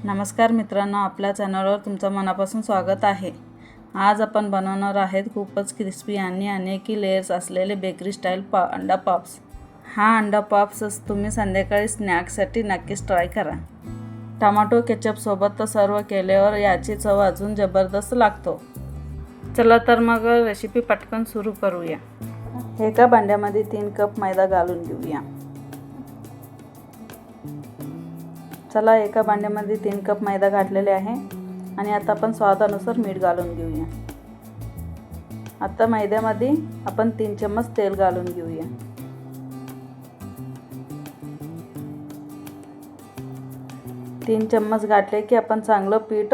नमस्कार मित्रांनो, आपल्या चॅनलवर तुमचं मनापासून स्वागत आहे। आज आपण बनवणार आहेत खूपच क्रिस्पी आणि अनेकी लेयर्स असलेले बेकरी स्टाईल अंडा पॉप्स। हा अंडा पॉप्स तुम्ही संध्याकाळी स्नॅक्ससाठी नक्कीच ट्राय करा। टोमॅटो केचप सोबत सर्व केल्यावर याची चव अजून जबरदस्त लागतो। चला तर मग रेसिपी पटकन सुरू करूया। एका भांड्यामध्ये 3 कप मैदा घालून घेऊया। चला एका भांड्यामध्ये 3 कप मैदा घातलेले आहे आणि आता आपण स्वादानुसार मीठ घालून घेऊया। आता मैद्यामध्ये आपण 3 चम्मच तेल घालून घेऊया। तीन चम्मच घातले की आपण चांगलं पीठ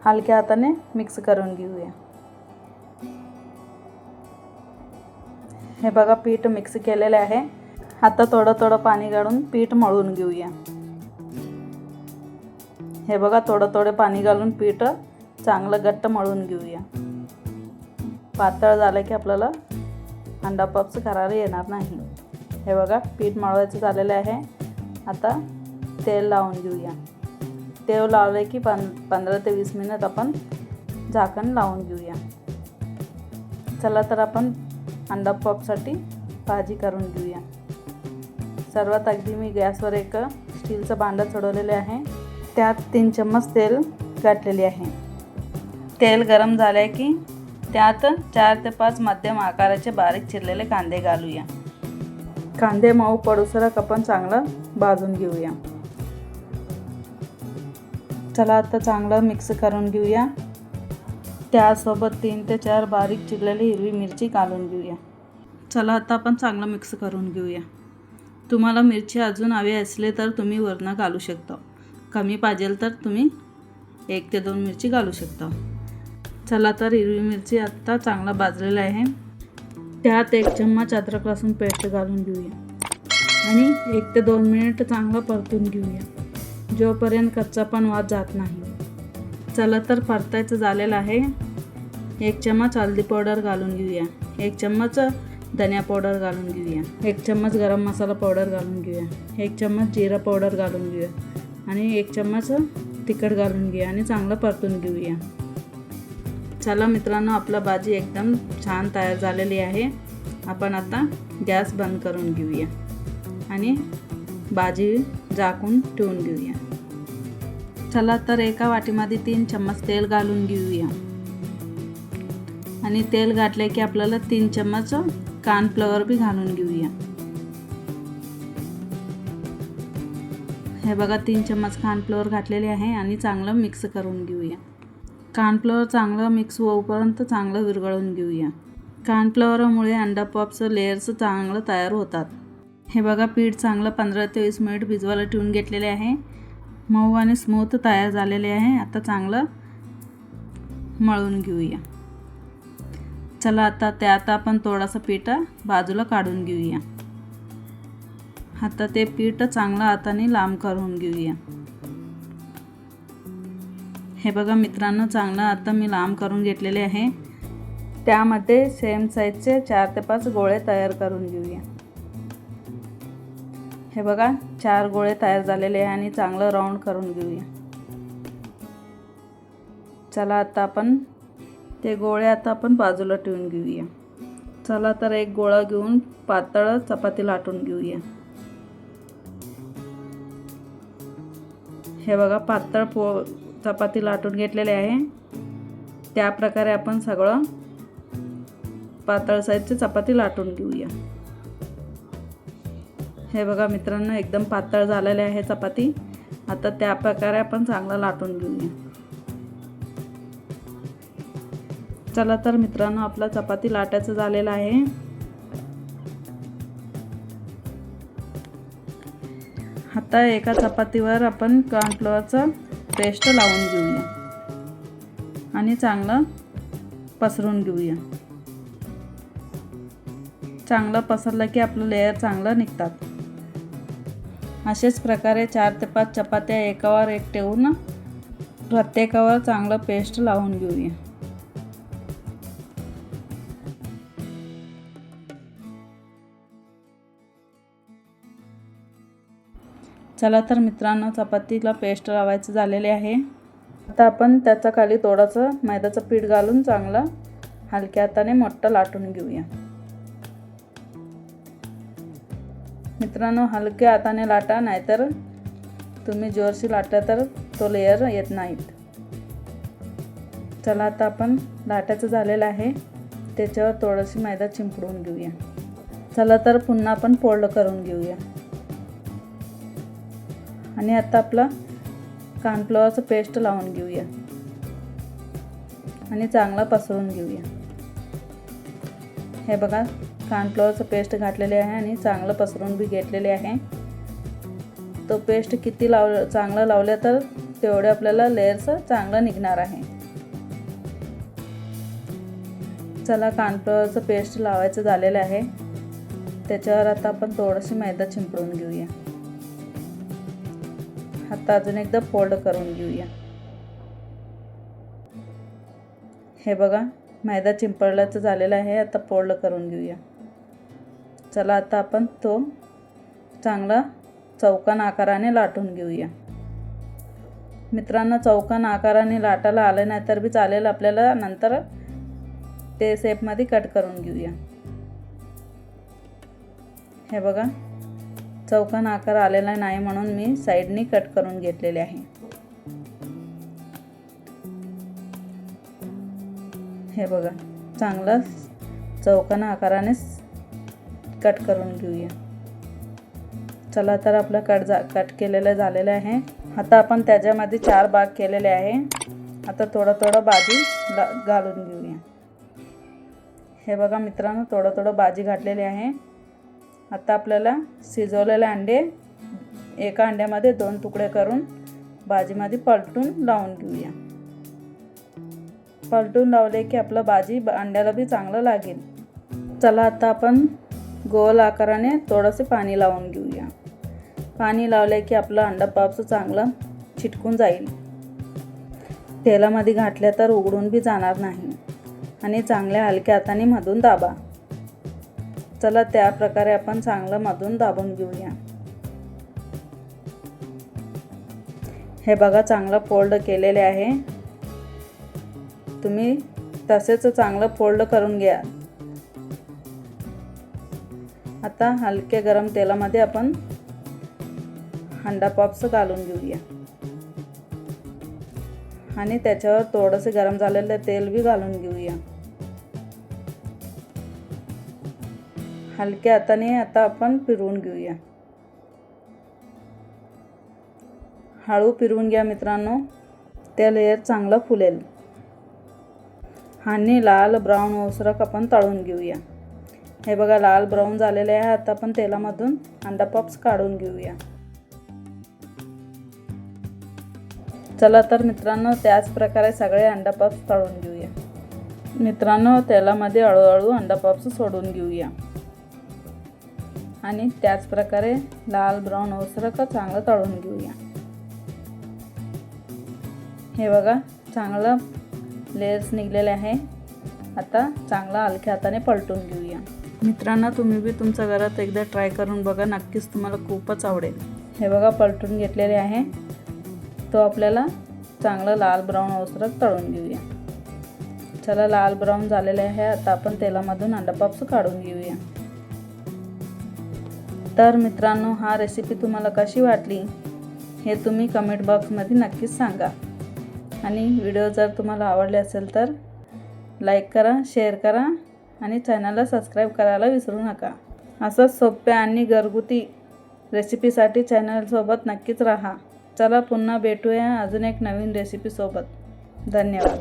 हलक्या हाताने मिक्स करून घेऊया। हे बघा पीठ मिक्स केलेले आहे। आता थोडं पाणी घालून पीठ मळून घेऊया। हे बघा थोडं पाणी घालून पीठ चांगलं घट्ट मळून घेऊया। पातळ झालं की आपल्याला अंडा पॉप्स करायला येणार नाही। हे बघा पीठ मळवायचं झालेलं आहे। आता तेल लावून घेऊया। तेल लावले की 15 ते 20 मिनिट आपण झाकण लावून घेऊया। चला तर आपण अंडा पॉपसाठी भाजी करून घेऊया। सर्वात अगदी मी गॅसवर एक स्टीलचं भांडं चढवलेले आहे। त्यात 3 चम्मच तेल घातलेले आहे। तेल गरम झाले की त्यात 4 ते 5 मध्यम आकाराचे बारीक चिरलेले कांदे घालूया। कांदे मऊ पडूसर आपण चांगलं भाजून घेऊया। चला आता चांगलं मिक्स करून घेऊया। त्यासोबत 3 ते 4 बारीक चिरलेली हिरवी मिरची घालून घेऊया। चला आता आपण चांगलं मिक्स करून घेऊया। तुम्हाला मिरची अजून हवी असले तर तुम्ही वरनं घालू शकता। कमी पाहिजे तर तुम्ही 1 ते 2 मिरची घालू शकता। चला तर हिरवी मिरची आता चांगला भाजलेला आहे। त्यात 1 चम्मच अद्रक लसूण पेस्ट घालून घेऊया आणि 1 ते 2 मिनिट चांगलं परतून घेऊया जोपर्यंत कच्चापण वास जात नाही। चला तर परतायचं झालेलं आहे। 1 चम्मच हळदी पावडर घालून घेऊया। 1 चम्मच धनिया पावडर घालून घेऊया। 1 चम्मच गरम मसाला पावडर घालून घेऊया। 1 चम्मच जिरा पावडर घालून घेऊया आणि 1 चम्मच तिखट घालून घेऊया आणि चांगलं परतून घेऊया। चला मित्रांनो, आपला भाजी एकदम छान तयार झालेली आहे। आपण आता गॅस बंद करून घेऊया आणि भाजी झाकून ठेवून घेऊया। चला तर एका वाटीमध्ये 3 चम्मच तेल घालून घेऊया आणि तेल घातले की आपल्याला 3 चम्मच कॉर्नफ्लॉवर भी घालून घेऊया। हे बघा 3 चम्मच कॉर्नफ्लॉवर घातलेले आहे आणि चांगलं मिक्स करून घेऊया। कॉर्नफ्लॉवर चांगलं मिक्स होईपर्यंत चांगलं विरघळून घेऊया। कॉर्नफ्लॉवरमुळे अंडा पॉप्स लेयर्स चांगलं तयार होतात। हे बघा पीठ चांगलं 15 ते 20 मिनिट भिजवायला ठेवून घेतलेले आहे। मऊ आणि स्मूथ तयार झालेले आहे। आता चांगलं मळून घेऊया। चला आता त्यात आपण थोडासा पीठ बाजूला काढून घेऊया। आता ते पीठ चांगलं हाताने लांब करून घेऊया। हे बघा मित्रांनो, चांगलं आता मी लांब करून घेतलेले आहे। त्यामध्ये सेम साईजचे 4 ते 5 गोळे तयार करून घेऊया। हे बघा 4 गोळे तयार झालेले आहे आणि चांगलं राऊंड करून घेऊया। चला आता आपण ते गोळे आपण बाजूला ठेवून घेऊया। चला तर एक गोळा घेऊन पातळ चपाती लाटून घेऊया। हे बघा पातळ चपाती लाटून घेतलेले आहे। त्या प्रकारे आपण सगळं पातळ साईजची चपाती लाटून घेऊया। हे बघा मित्रांनो, एकदम पातळ झालेले आहे चपाती। आता त्या प्रकारे आपण चांगलं लाटून घेऊया। चला तर मित्रांनो, आपला चपाती लाटायचं झालेलं आहे। आता एका चपातीवर आपण कॉर्नफ्लॉवरचं पेस्ट लावून घेऊया आणि चांगलं पसरून घेऊया। चांगलं पसरलं की आपलं लेयर चांगलं निघतात। अशाच प्रकारे 4 ते 5 चपात्या एकावर एक ठेवून प्रत्येकावर चांगलं पेस्ट लावून घेऊया। चला तर मित्रांनो, चपातीला पेस्ट लावायचं झालेले आहे. आता आपण त्याच्या खाली थोडंसं मैद्याचं पीठ घालून चांगलं हलक्या हाताने मोठं लाटून घेऊया. मित्रांनो, हलक्या हाताने लाटा, नाहीतर तुम्ही जोरशी लाटला तर तो लेयर येत नाहीत. चला आता आपण लाटायचं झालेलं आहे, त्याच्यावर थोडीशी मैदा चिंपडून घेऊया. चला तर पुन्हा आपण फोल्ड करून घेऊया. आणि आता आपला कॉर्नफ्लॉवरचं पेस्ट लावून घेऊया आणि चांगला पसरवून घेऊया. हे बघा, कॉर्नफ्लॉवरचं पेस्ट घातलेले आहे आणि चांगलं पसरवून बी घेतलेले आहे. तो पेस्ट किती चांगलं लावलं तर तेवढे आपल्याला लेयर्स चांगलं निघणार आहे. चला, कॉर्नफ्लॉवरचं पेस्ट लावायचं झालेलं आहे, त्याच्यावर आता आपण थोडीशी मैदा चिंपडून घेऊया. आता अजून एकदा फोल्ड करून घेऊया. हे बघा, मैदा चिंपडल्याचं झालेलं आहे. आता फोल्ड करून घेऊया. चला, आता आपण तो चांगला चौकोन आकाराने लाटून घेऊया. मित्रांनो, चौकोन आकाराने लाटायला आलं नाही तर बी चालेल, आपल्याला नंतर ते शेपमध्ये कट करून घेऊया. हे बघा, चौकोन आकार आलेला नाही म्हणून मी साईडनी कट करून घेतलेले आहे. हे बघा, चांगला चौकोन आकाराने कट करून घेऊया. चला तर आपलं कट केलेलं झालेलं आहे. आता आपण त्याच्यामध्ये 4 भाग केलेले आहे. आता थोडं भाजी घालून घेऊया. हे बघा मित्रांनो, थोडं भाजी घातलेली आहे. आता आपल्याला शिजवलेले अंडे एका अंड्यामध्ये 2 तुकडे करून भाजीमध्ये पलटून लावून घेऊया. पलटून लावले की आपलं भाजी अंड्याला बी चांगलं लागेल. चला, आता आपण गोल आकाराने थोडंसं पाणी लावून घेऊया. पाणी लावले की आपलं अंडा पफ्स चांगलं चिटकून जाईल. तेलामध्ये घातल्या तर उघडून बी जाणार नाही आणि चांगल्या हलक्या हाताने मधून दाबा. चला, त्या प्रकारे आपण चांगलं मधून दाबून घेऊया. हे बघा, चांगलं फोल्ड केलेले आहे. तुम्ही तसेच चांगलं फोल्ड करून घ्या. आता हलके गरम तेलामध्ये आपण अंडा पफ्स घालून घेऊया आणि त्याच्यावर थोडंसं गरम झालेलं तेल बी घालून घेऊया. हलक्या हाताने आता आपण फिरवून घेऊया. हळू फिरवून घ्या मित्रांनो, ते लेयर चांगलं फुलेल. आणि लाल ब्राऊन ओसरक आपण तळून घेऊया. हे बघा, लाल ब्राऊन झालेले आहे. आता आपण तेलामधून अंडा पफ्स काढून घेऊया. चला तर मित्रांनो, त्याच प्रकारे सगळे अंडा पफ्स तळून घेऊया. मित्रांनो, तेलामध्ये हळूहळू अंडा पफ्स सोडून घेऊया आणि त्याच प्रकारे लाल ब्राऊन ओसरक चांगलं तळून घेऊया. हे बघा, चांगलं लेयर्स निघलेले आहे. आता चांगला हलक्या हाताने पलटून घेऊया. मित्रांनो, तुम्ही बी तुमच्या घरात एकदा ट्राय करून बघा, नक्कीच तुम्हाला खूपच आवडेल. हे बघा, पलटून घेतलेले आहे. तो आपल्याला चांगलं लाल ब्राऊन ओसरक तळून घेऊया. चला, लाल ब्राऊन झालेले आहे. आता आपण तेलामधून अंडा पफ्स काढून घेऊया. तर मित्रांनो, हा रेसिपी तुम्हाला कशी वाटली हे तुम्ही कमेंट बॉक्समध्ये नक्कीच सांगा. आणि व्हिडिओ जर तुम्हाला आवडले असेल तर लाईक करा, शेअर करा आणि चॅनलला सबस्क्राईब करायला विसरू नका. असंच सोप्या आणि घरगुती रेसिपीसाठी चॅनलसोबत नक्कीच राहा. चला, पुन्हा भेटूया अजून एक नवीन रेसिपीसोबत. धन्यवाद.